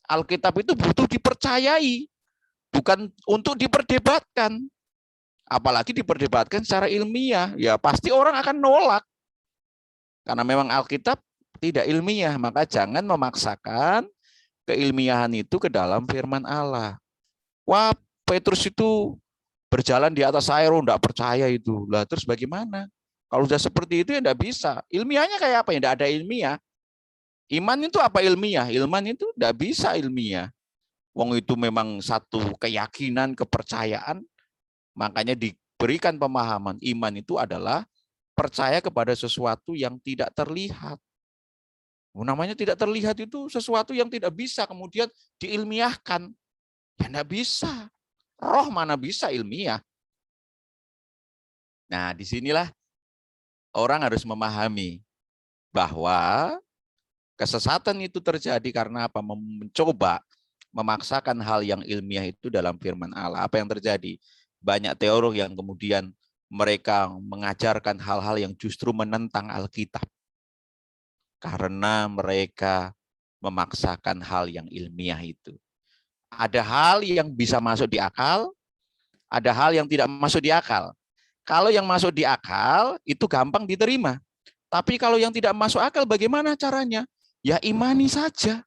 Alkitab itu butuh dipercayai, bukan untuk diperdebatkan. Apalagi diperdebatkan secara ilmiah, ya pasti orang akan nolak. Karena memang Alkitab tidak ilmiah, maka jangan memaksakan keilmiahan itu ke dalam firman Allah. Wah, Petrus itu berjalan di atas air, enggak percaya itu. Lah terus bagaimana? Kalau sudah seperti itu ya enggak bisa. Ilmiahnya kayak apa ya? Enggak ada ilmiah. Iman itu apa ilmiah? Iman itu enggak bisa ilmiah. Wong itu memang satu keyakinan, kepercayaan. Makanya diberikan pemahaman iman itu adalah percaya kepada sesuatu yang tidak terlihat. Namanya tidak terlihat itu sesuatu yang tidak bisa kemudian diilmiahkan. Ya enggak bisa. Roh mana bisa ilmiah. Nah, disinilah orang harus memahami bahwa kesesatan itu terjadi karena apa? Mencoba memaksakan hal yang ilmiah itu dalam firman Allah. Apa yang terjadi? Banyak teolog yang kemudian mereka mengajarkan hal-hal yang justru menentang Alkitab. Karena mereka memaksakan hal yang ilmiah itu. Ada hal yang bisa masuk di akal, ada hal yang tidak masuk di akal. Kalau yang masuk di akal itu gampang diterima. Tapi kalau yang tidak masuk akal bagaimana caranya? Ya imani saja.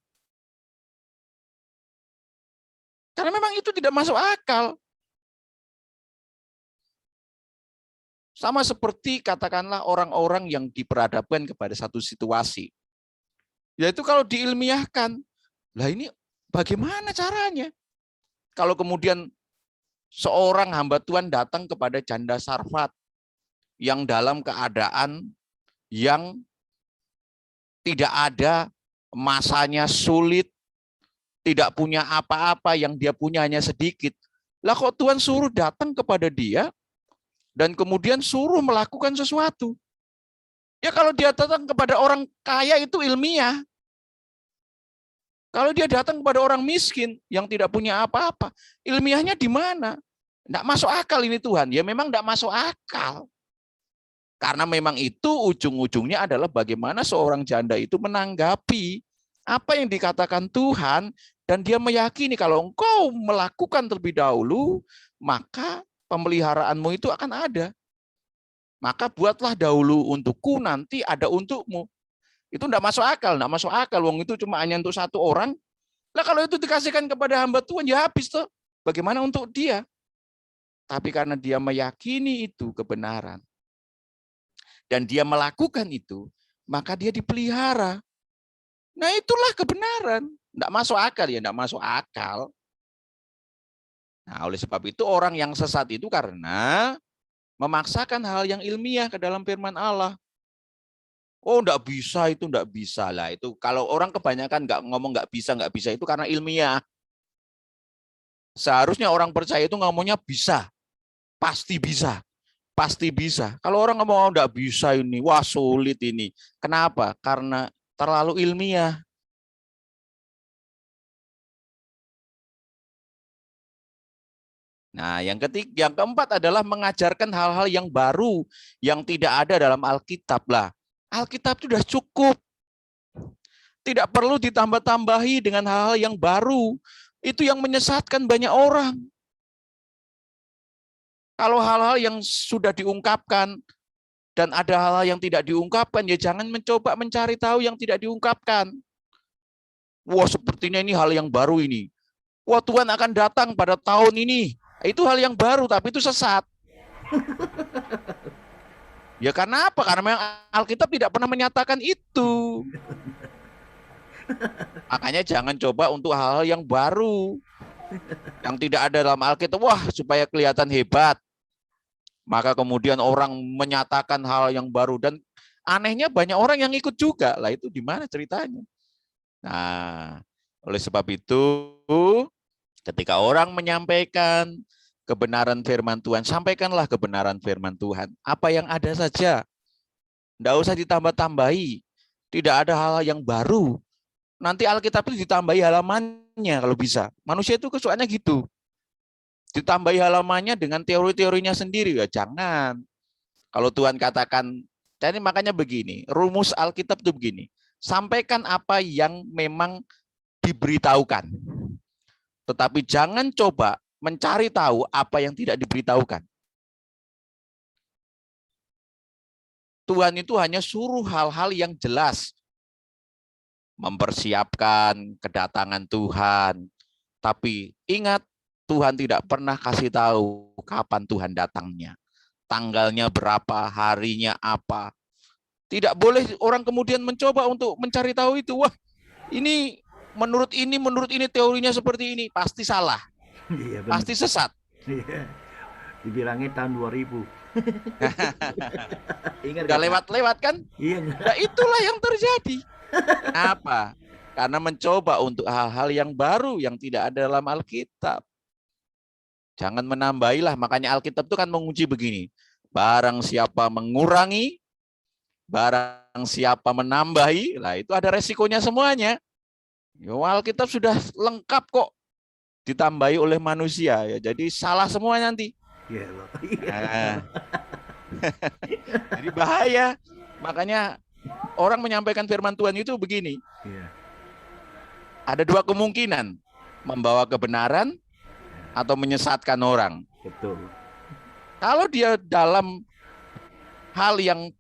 Karena memang itu tidak masuk akal. Sama seperti katakanlah orang-orang yang diperhadapkan kepada satu situasi. Yaitu kalau diilmiahkan, lah ini bagaimana caranya? Kalau kemudian seorang hamba Tuhan datang kepada janda Sarfat yang dalam keadaan yang tidak ada, masanya sulit, tidak punya apa-apa, yang dia punya hanya sedikit. Lah kok Tuhan suruh datang kepada dia dan kemudian suruh melakukan sesuatu? Ya kalau dia datang kepada orang kaya itu ilmiah. Kalau dia datang kepada orang miskin yang tidak punya apa-apa, ilmiahnya di mana? Tidak masuk akal ini Tuhan. Ya memang tidak masuk akal. Karena memang itu ujung-ujungnya adalah bagaimana seorang janda itu menanggapi apa yang dikatakan Tuhan, dan dia meyakini kalau engkau melakukan terlebih dahulu, maka pemeliharaanmu itu akan ada. Maka buatlah dahulu untukku, nanti ada untukmu. Itu enggak masuk akal, enggak masuk akal. Wong itu cuma hanya untuk satu orang. Lah kalau itu dikasihkan kepada hamba Tuhan, ya habis tuh. Bagaimana untuk dia? Tapi karena dia meyakini itu kebenaran, dan dia melakukan itu, maka dia dipelihara. Nah itulah kebenaran. Enggak masuk akal ya, enggak masuk akal. Nah oleh sebab itu orang yang sesat itu karena memaksakan hal yang ilmiah ke dalam firman Allah. Oh, enggak bisa, itu enggak bisa lah. Itu kalau orang kebanyakan ngomong enggak bisa itu karena ilmiah. Seharusnya orang percaya itu ngomongnya bisa, pasti bisa, pasti bisa. Kalau orang ngomong oh, enggak bisa ini, wah sulit ini. Kenapa? Karena terlalu ilmiah. Nah, yang keempat adalah mengajarkan hal-hal yang baru yang tidak ada dalam Alkitab lah. Alkitab itu sudah cukup. Tidak perlu ditambah-tambahi dengan hal-hal yang baru. Itu yang menyesatkan banyak orang. Kalau hal-hal yang sudah diungkapkan dan ada hal-hal yang tidak diungkapkan, ya jangan mencoba mencari tahu yang tidak diungkapkan. Wah, sepertinya ini hal yang baru ini. Wah, Tuhan akan datang pada tahun ini. Itu hal yang baru, tapi itu sesat. Ya karena apa? Karena memang Alkitab tidak pernah menyatakan itu. Makanya jangan coba untuk hal-hal yang baru. Yang tidak ada dalam Alkitab. Wah, supaya kelihatan hebat. Maka kemudian orang menyatakan hal yang baru. Dan anehnya banyak orang yang ikut juga. Lah itu di mana ceritanya? Nah, oleh sebab itu, ketika orang menyampaikan kebenaran firman Tuhan, sampaikanlah kebenaran firman Tuhan. Apa yang ada saja. Tidak usah ditambah-tambahi. Tidak ada hal yang baru. Nanti Alkitab itu ditambahi halamannya kalau bisa. Manusia itu kesukaannya gitu. Ditambahi halamannya dengan teori-teorinya sendiri. Ya jangan. Kalau Tuhan katakan, jadi makanya begini, rumus Alkitab itu begini. Sampaikan apa yang memang diberitahukan. Tetapi jangan coba mencari tahu apa yang tidak diberitahukan. Tuhan itu hanya suruh hal-hal yang jelas. Mempersiapkan kedatangan Tuhan. Tapi ingat, Tuhan tidak pernah kasih tahu kapan Tuhan datangnya. Tanggalnya berapa, harinya apa. Tidak boleh orang kemudian mencoba untuk mencari tahu itu. Wah, ini menurut ini teorinya seperti ini. Pasti salah. Iya, benar. Pasti sesat. Iya. Dibilangnya tahun 2000. Ingat Udah lewat-lewat kan? Iya. Nah, itulah yang terjadi. Apa? Karena mencoba untuk hal-hal yang baru yang tidak ada dalam Alkitab. Jangan menambahilah. Makanya Alkitab itu kan menguji begini. Barang siapa mengurangi, barang siapa menambahi, lah itu ada resikonya semuanya. Ya, Alkitab sudah lengkap kok. Ditambahi oleh manusia. Ya, jadi salah semua nanti. Iya, loh. Nah. Jadi bahaya. Makanya orang menyampaikan firman Tuhan itu begini. Iya. Ada dua kemungkinan. Membawa kebenaran atau menyesatkan orang. Betul. Kalau dia dalam hal yang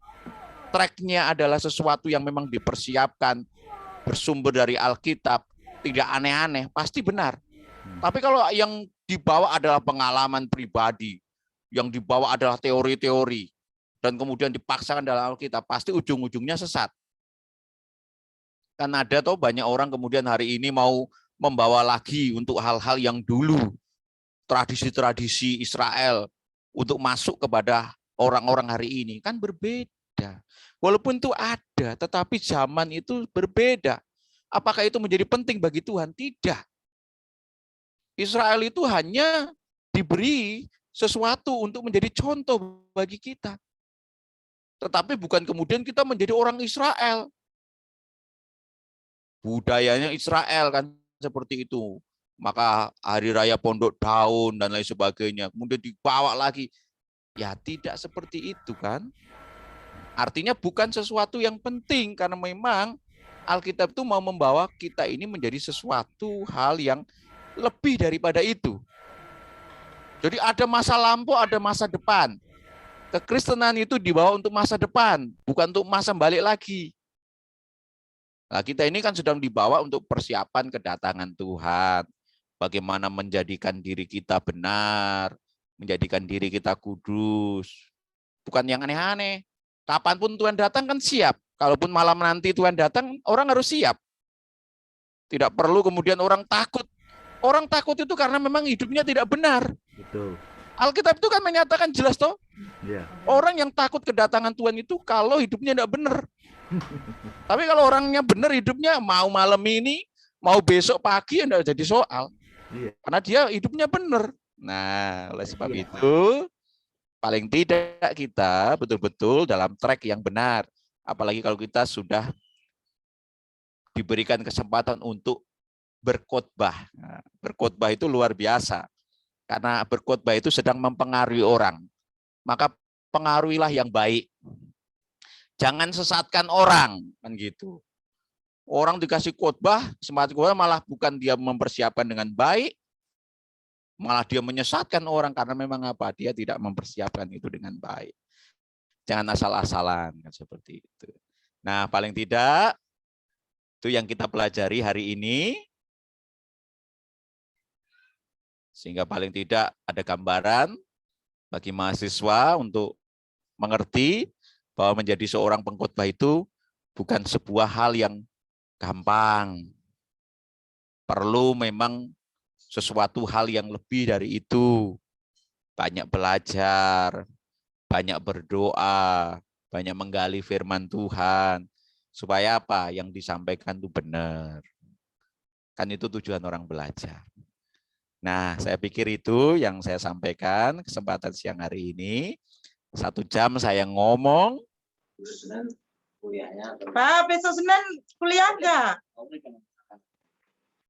tracknya adalah sesuatu yang memang dipersiapkan, bersumber dari Alkitab, tidak aneh-aneh, pasti benar. Tapi kalau yang dibawa adalah pengalaman pribadi, yang dibawa adalah teori-teori, dan kemudian dipaksakan dalam Alkitab, pasti ujung-ujungnya sesat. Kan ada tuh banyak orang kemudian hari ini mau membawa lagi untuk hal-hal yang dulu, tradisi-tradisi Israel, untuk masuk kepada orang-orang hari ini. Kan berbeda. Walaupun itu ada, tetapi zaman itu berbeda. Apakah itu menjadi penting bagi Tuhan? Tidak. Israel itu hanya diberi sesuatu untuk menjadi contoh bagi kita. Tetapi bukan kemudian kita menjadi orang Israel. Budayanya Israel kan seperti itu. Maka hari raya pondok daun dan lain sebagainya. Kemudian dibawa lagi. Ya tidak seperti itu kan. Artinya bukan sesuatu yang penting. Karena memang Alkitab itu mau membawa kita ini menjadi sesuatu hal yang lebih daripada itu. Jadi ada masa lampau, ada masa depan. Kekristenan itu dibawa untuk masa depan, bukan untuk masa balik lagi. Nah, kita ini kan sedang dibawa untuk persiapan kedatangan Tuhan. Bagaimana menjadikan diri kita benar, menjadikan diri kita kudus. Bukan yang aneh-aneh. Kapanpun Tuhan datang kan siap. Kalaupun malam nanti Tuhan datang, orang harus siap. Tidak perlu kemudian orang takut. Orang takut itu karena memang hidupnya tidak benar. Betul. Alkitab itu kan menyatakan jelas toh, Iya. Orang yang takut kedatangan Tuhan itu kalau hidupnya tidak benar. Tapi kalau orangnya benar hidupnya, mau malam ini, mau besok pagi, tidak jadi soal. Iya. Karena dia hidupnya benar. Nah, oleh sebab Iya. itu, paling tidak kita betul-betul dalam track yang benar. Apalagi kalau kita sudah diberikan kesempatan untuk berkhotbah. Nah, berkhotbah itu luar biasa. Karena berkhotbah itu sedang mempengaruhi orang. Maka pengaruhilah yang baik. Jangan sesatkan orang, kan gitu. Orang dikasih khotbah, semangat khotbah malah bukan dia mempersiapkan dengan baik, malah dia menyesatkan orang karena memang apa? Dia tidak mempersiapkan itu dengan baik. Jangan asal-asalan, kan seperti itu. Nah, paling tidak itu yang kita pelajari hari ini. Sehingga paling tidak ada gambaran bagi mahasiswa untuk mengerti bahwa menjadi seorang pengkhotbah itu bukan sebuah hal yang gampang. Perlu memang sesuatu hal yang lebih dari itu. Banyak belajar, banyak berdoa, banyak menggali firman Tuhan. Supaya apa? Yang disampaikan itu benar. Kan itu tujuan orang belajar. Nah, saya pikir itu yang saya sampaikan kesempatan siang hari ini. 1 jam saya ngomong. Pak, besok Senin kuliah enggak?